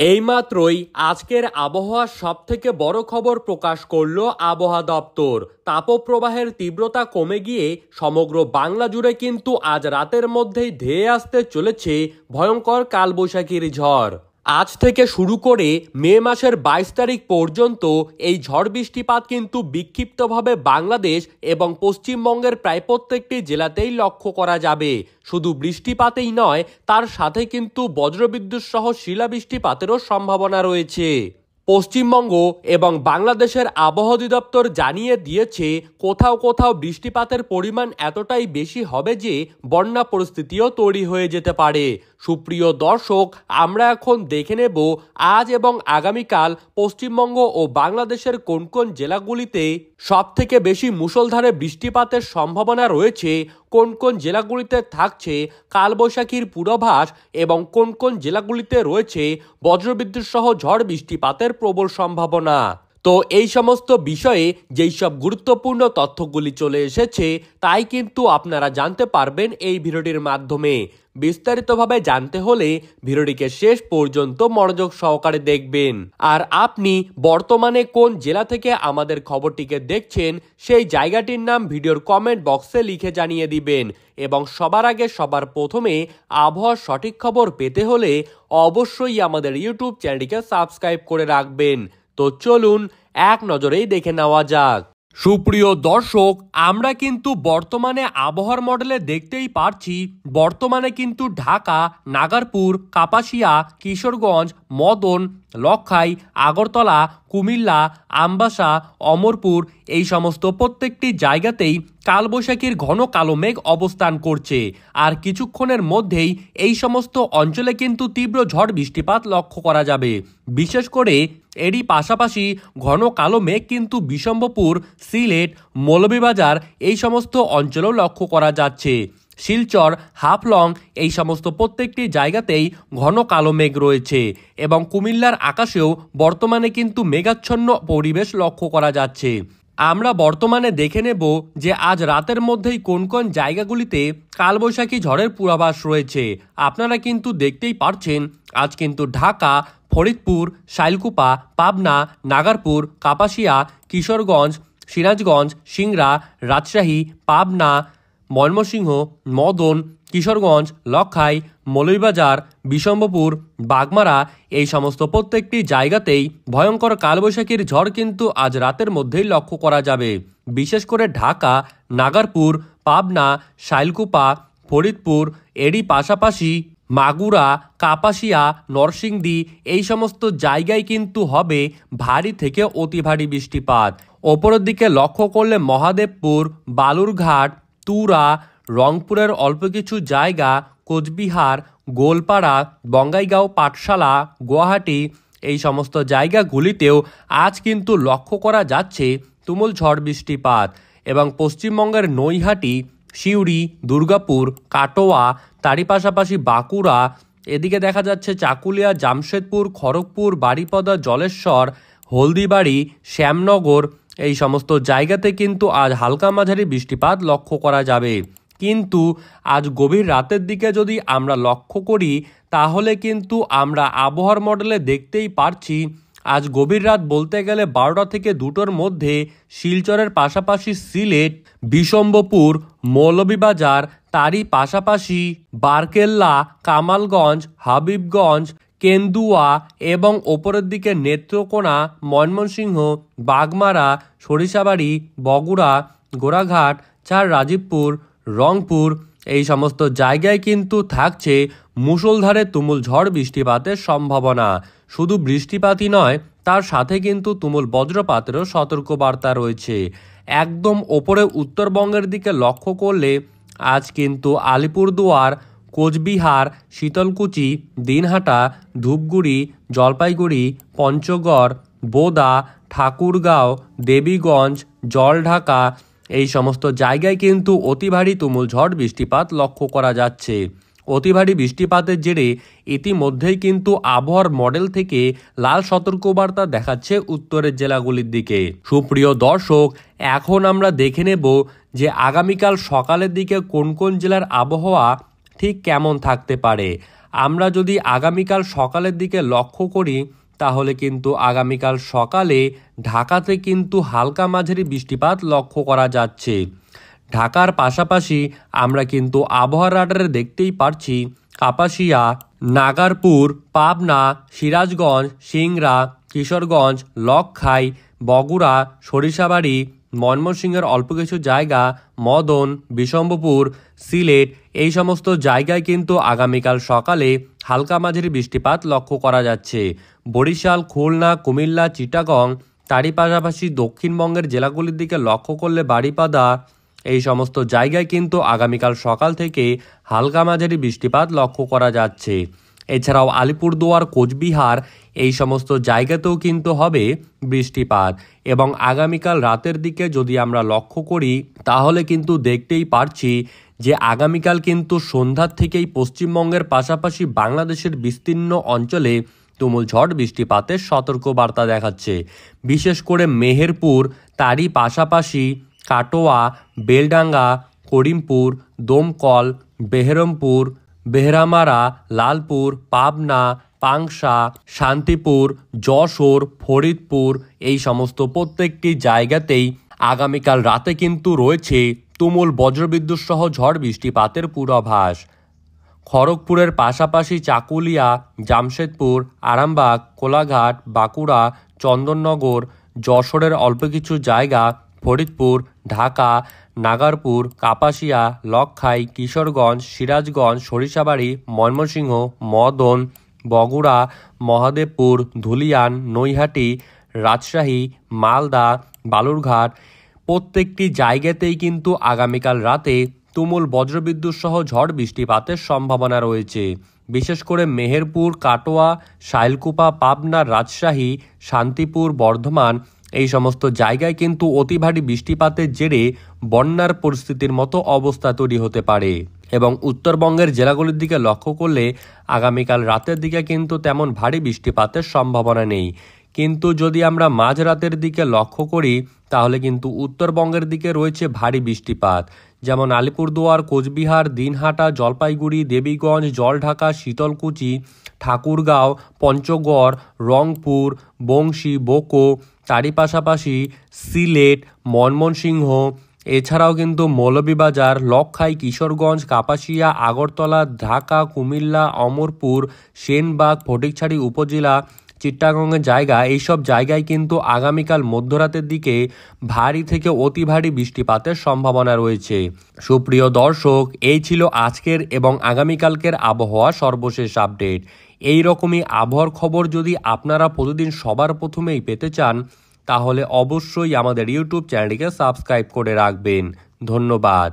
এইমাত্রই আজকের আবহাওয়ার সবথেকে বড় খবর প্রকাশ করল আবহাওয়া দপ্তর। তাপপ্রবাহের তীব্রতা কমে গিয়ে সমগ্র বাংলা জুড়ে কিন্তু আজ রাতের মধ্যেই ধেয়ে আসতে চলেছে ভয়ঙ্কর কালবৈশাখীর ঝড়। আজ থেকে শুরু করে মে মাসের 22 তারিখ পর্যন্ত এই ঝড় বৃষ্টিপাত কিন্তু বিক্ষিপ্তভাবে বাংলাদেশ এবং পশ্চিমবঙ্গের প্রায় প্রত্যেকটি জেলাতেই লক্ষ্য করা যাবে। শুধু বৃষ্টিপাতেই নয়, তার সাথে কিন্তু বজ্রবিদ্যুৎ সহ শিলাবৃষ্টিপাতেরও সম্ভাবনা রয়েছে। পশ্চিমবঙ্গ এবং বাংলাদেশের আবহাওয়া অধিদপ্তর জানিয়ে দিয়েছে, কোথাও কোথাও বৃষ্টিপাতের পরিমাণ এতটাই বেশি হবে যে বন্যা পরিস্থিতিও তৈরি হয়ে যেতে পারে। সুপ্রিয় দর্শক, আমরা এখন দেখে নেব আজ এবং আগামীকাল পশ্চিমবঙ্গ ও বাংলাদেশের কোন কোন জেলাগুলিতে সবথেকে বেশি মুষলধারে বৃষ্টিপাতের সম্ভাবনা রয়েছে, কোন কোন জেলাগুলিতে থাকছে কালবৈশাখীর পূর্বাভাস এবং কোন কোন জেলাগুলিতে রয়েছে বজ্রবিদ্যুৎ সহ ঝড় বৃষ্টিপাতের প্রবল সম্ভাবনা। তো এই সমস্ত বিষয়ে যেই সব গুরুত্বপূর্ণ তথ্যগুলি চলে এসেছে তাই কিন্তু আপনারা জানতে পারবেন এই ভিডিওটির মাধ্যমে। বিস্তারিতভাবে জানতে হলে ভিডিওটিকে শেষ পর্যন্ত মনোযোগ সহকারে দেখবেন। আর আপনি বর্তমানে কোন জেলা থেকে আমাদের খবরটিকে দেখছেন সেই জায়গাটির নাম ভিডিওর কমেন্ট বক্সে লিখে জানিয়ে দিবেন। এবং সবার আগে সবার প্রথমে আবহাওয়ার সঠিক খবর পেতে হলে অবশ্যই আমাদের ইউটিউব চ্যানেলটিকে সাবস্ক্রাইব করে রাখবেন। তো চলুন এক নজরেই দেখে নেওয়া যাক। সুপ্রিয় দর্শক, আমরা কিন্তু বর্তমানে আবহাওয়ার মডেলে দেখতেই পারছি বর্তমানে কিন্তু ঢাকা, নাগারপুর, কাপাসিয়া, কিশোরগঞ্জ, মদন, লক্ষাই, আগরতলা, কুমিল্লা, আমবাসা, অমরপুর এই সমস্ত প্রত্যেকটি জায়গাতেই কালবৈশাখীর ঘন কালো মেঘ অবস্থান করছে। আর কিছুক্ষণের মধ্যেই এই সমস্ত অঞ্চলে কিন্তু তীব্র ঝড় বৃষ্টিপাত লক্ষ্য করা যাবে। বিশেষ করে এরই পাশাপাশি ঘন কালো মেঘ কিন্তু বিশম্বপুর, সিলেট, মৌলভীবাজার এই সমস্ত অঞ্চলেও লক্ষ্য করা যাচ্ছে। শিলচর, হাফলং এই সমস্ত প্রত্যেকটি জায়গাতেই ঘন কালো মেঘ রয়েছে এবং কুমিল্লার আকাশেও বর্তমানে কিন্তু মেঘাচ্ছন্ন পরিবেশ লক্ষ্য করা যাচ্ছে। আমরা বর্তমানে দেখে নেব যে আজ রাতের মধ্যেই কোন কোন জায়গাগুলিতে কালবৈশাখী ঝড়ের পূর্বাভাস রয়েছে। আপনারা কিন্তু দেখতেই পারছেন আজ কিন্তু ঢাকা, ফরিদপুর, শাইলকুপা, পাবনা, নাগারপুর, কাপাসিয়া, কিশোরগঞ্জ, সিরাজগঞ্জ, সিংড়া, রাজশাহী, পাবনা, ময়মনসিংহ, মদন, কিশোরগঞ্জ, লক্ষাই, মৌলভীবাজার, বিশম্বপুর, বাগমারা এই সমস্ত প্রত্যেকটি জায়গাতেই ভয়ঙ্কর কালবৈশাখীর ঝড় কিন্তু আজ রাতের মধ্যেই লক্ষ্য করা যাবে। বিশেষ করে ঢাকা, নাগারপুর, পাবনা, শাইলকুপা, ফরিদপুর এরই পাশাপাশি মাগুরা, কাপাসিয়া, নরসিংদী এই সমস্ত জায়গায় কিন্তু হবে ভারী থেকে অতি ভারী বৃষ্টিপাত। ওপরের দিকে লক্ষ্য করলে মহাদেবপুর, বালুরঘাট, তুরা, রংপুরের অল্প কিছু জায়গা, কোচবিহার, গোলপাড়া, বঙ্গাইগাঁও, পাঠশালা, গুয়াহাটি এই সমস্ত জায়গাগুলিতেও আজ কিন্তু লক্ষ্য করা যাচ্ছে তুমুল ঝড় বৃষ্টিপাত। এবং পশ্চিমবঙ্গের নৈহাটি, সিউড়ি, দুর্গাপুর, কাটোয়া তারই পাশাপাশি বাঁকুড়া, এদিকে দেখা যাচ্ছে চাকুলিয়া, জামশেদপুর, খড়গপুর, বারিপদা, জলেশ্বর, হলদিবাড়ি, শ্যামনগর এই সমস্ত জায়গাতে কিন্তু আজ হালকা মাঝারি বৃষ্টিপাত লক্ষ্য করা যাবে। কিন্তু আজ গভীর রাতের দিকে যদি আমরা লক্ষ্য করি তাহলে কিন্তু আমরা আবহাওয়ার মডেলে দেখতেই পারছি আজ গভীর রাত বলতে গেলে 12টা থেকে 2টোর মধ্যে শিলচরের পাশাপাশি সিলেট, বিশম্বপুর, মৌলভীবাজার তারই পাশাপাশি বারকেল্লা, কামালগঞ্জ, হাবিবগঞ্জ, কেন্দুয়া এবং ওপরের দিকে নেত্রকোনা, ময়মনসিংহ, বাগমারা, সরিষাবাড়ি, বগুড়া, গোড়াঘাট, রাজীবপুর, রংপুর এই সমস্ত জায়গায় কিন্তু থাকছে মুষলধারে তুমুল ঝড় বৃষ্টিপাতের সম্ভাবনা। শুধু বৃষ্টিপাতই নয়, তার সাথে কিন্তু তুমুল বজ্রপাতেরও সতর্কবার্তা রয়েছে। একদম ওপরে উত্তরবঙ্গের দিকে লক্ষ্য করলে আজ কিন্তু আলিপুরদুয়ার, কোচবিহার, শীতলকুচি, দিনহাটা, ধূপগুড়ি, জলপাইগুড়ি, পঞ্চগড়, বোদা, ঠাকুরগাঁও, দেবীগঞ্জ, জলঢাকা এই সমস্ত জায়গায় কিন্তু অতি ভারী তুমুল ঝড় বৃষ্টিপাত লক্ষ্য করা যাচ্ছে। অতি ভারী বৃষ্টিপাতের জেরে ইতিমধ্যেই কিন্তু আবহাওয়ার মডেল থেকে লাল সতর্কবার্তা দেখাচ্ছে উত্তরের জেলাগুলির দিকে। সুপ্রিয় দর্শক, এখন আমরা দেখে নেব যে আগামীকাল সকালের দিকে কোন কোন জেলার আবহাওয়া ঠিক কেমন থাকতে পারে। আমরা যদি আগামীকাল সকালের দিকে লক্ষ্য করি তাহলে কিন্তু আগামীকাল সকালে ঢাকাতে কিন্তু হালকা মাঝারি বৃষ্টিপাত লক্ষ্য করা যাচ্ছে। ঢাকার পাশাপাশি আমরা কিন্তু আবহাওয়ার রাডারে দেখতেই পারছি কাপাসিয়া, নাগারপুর, পাবনা, সিরাজগঞ্জ, সিংড়া, কিশোরগঞ্জ, লক্ষাই, বগুড়া, সরিষাবাড়ি, ময়মনসিংহের অল্প কিছু জায়গা, মদন, বিশম্বপুর, সিলেট এই সমস্ত জায়গায় কিন্তু আগামীকাল সকালে হালকা মাঝারি বৃষ্টিপাত লক্ষ্য করা যাচ্ছে। বরিশাল, খুলনা, কুমিল্লা, চিটাগং তারই পাশাপাশি দক্ষিণবঙ্গের জেলাগুলির দিকে লক্ষ্য করলে বারিপাদা এই সমস্ত জায়গায় কিন্তু আগামীকাল সকাল থেকে হালকা মাঝারি বৃষ্টিপাত লক্ষ্য করা যাচ্ছে। এছাড়াও আলিপুরদুয়ার, কোচবিহার এই সমস্ত জায়গাতেও কিন্তু হবে বৃষ্টিপাত। এবং আগামীকাল রাতের দিকে যদি আমরা লক্ষ্য করি তাহলে কিন্তু দেখতেই পারছি যে আগামীকাল কিন্তু সন্ধ্যার থেকেই পশ্চিমবঙ্গের পাশাপাশি বাংলাদেশের বিস্তীর্ণ অঞ্চলে তুমুল ঝড় বৃষ্টিপাতের সতর্কবার্তা দেখাচ্ছে। বিশেষ করে মেহেরপুর, তারই পাশাপাশি কাটোয়া, বেলডাঙ্গা, করিমপুর, দমকল, বেহরমপুর, বেহরামারা, লালপুর, পাবনা, পাংশা, শান্তিপুর, যশোর, ফরিদপুর এই সমস্ত প্রত্যেকটি জায়গাতেই আগামীকাল রাতে কিন্তু রয়েছে তুমুল বজ্রবিদ্যুৎ সহ ঝড় বৃষ্টিপাতের পূর্বাভাস। খড়গপুরের পাশাপাশি চাকুলিয়া, জামশেদপুর, আরামবাগ, কোলাঘাট, বাঁকুড়া, চন্দননগর, যশোরের অল্প কিছু জায়গা, ফরিদপুর, ঢাকা, নাগারপুর, কাপাসিয়া, লক্ষাই, কিশোরগঞ্জ, সিরাজগঞ্জ, সরিষাবাড়ি, ময়মনসিংহ, মদন, বগুড়া, মহাদেবপুর, ধুলিয়ান, নৈহাটি, রাজশাহী, মালদা, বালুরঘাট প্রত্যেকটি জায়গাতেই কিন্তু আগামীকাল রাতে তুমুল বজ্রবিদ্যুৎ সহ ঝড় বৃষ্টিপাতের সম্ভাবনা রয়েছে। বিশেষ করে মেহেরপুর, কাটোয়া, শাইলকুপা, পাবনা, রাজশাহী, শান্তিপুর, বর্ধমান এই সমস্ত জায়গায় কিন্তু অতি ভারী বৃষ্টিপাতের জেরে বন্যার পরিস্থিতির মতো অবস্থা তৈরি হতে পারে। এবং উত্তরবঙ্গের জেলাগুলির দিকে লক্ষ্য করলে আগামীকাল রাতের দিকে কিন্তু তেমন ভারী বৃষ্টিপাতের সম্ভাবনা নেই। কিন্তু যদি আমরা মাঝরাতের দিকে লক্ষ্য করি তাহলে কিন্তু উত্তরবঙ্গের দিকে রয়েছে ভারী বৃষ্টিপাত, যেমন আলিপুরদুয়ার, কোচবিহার, দিনহাটা, জলপাইগুড়ি, দেবীগঞ্জ, জলঢাকা, শীতলকুচি, ঠাকুরগাঁও, পঞ্চগড়, রংপুর, বংশী, বোকো তারই পাশাপাশি সিলেট, ময়মনসিংহ এছাড়াও কিন্তু মৌলভীবাজার, লক্ষাই, কিশোরগঞ্জ, কাপাসিয়া, আগরতলা, ঢাকা, কুমিল্লা, অমরপুর, সেনবাগ, ফটিকছড়ি উপজেলা, চিট্টাগংয়ের জায়গা এইসব জায়গায় কিন্তু আগামীকাল মধ্যরাতের দিকে ভারী থেকে অতি ভারী বৃষ্টিপাতের সম্ভাবনা রয়েছে। সুপ্রিয় দর্শক, এই ছিল আজকের এবং আগামীকালকের আবহাওয়া সর্বশেষ আপডেট। এই রকমই আবহাওয়ার খবর যদি আপনারা প্রতিদিন সবার প্রথমেই পেতে চান তাহলে অবশ্যই আমাদের ইউটিউব চ্যানেলটিকে সাবস্ক্রাইব করে রাখবেন। ধন্যবাদ।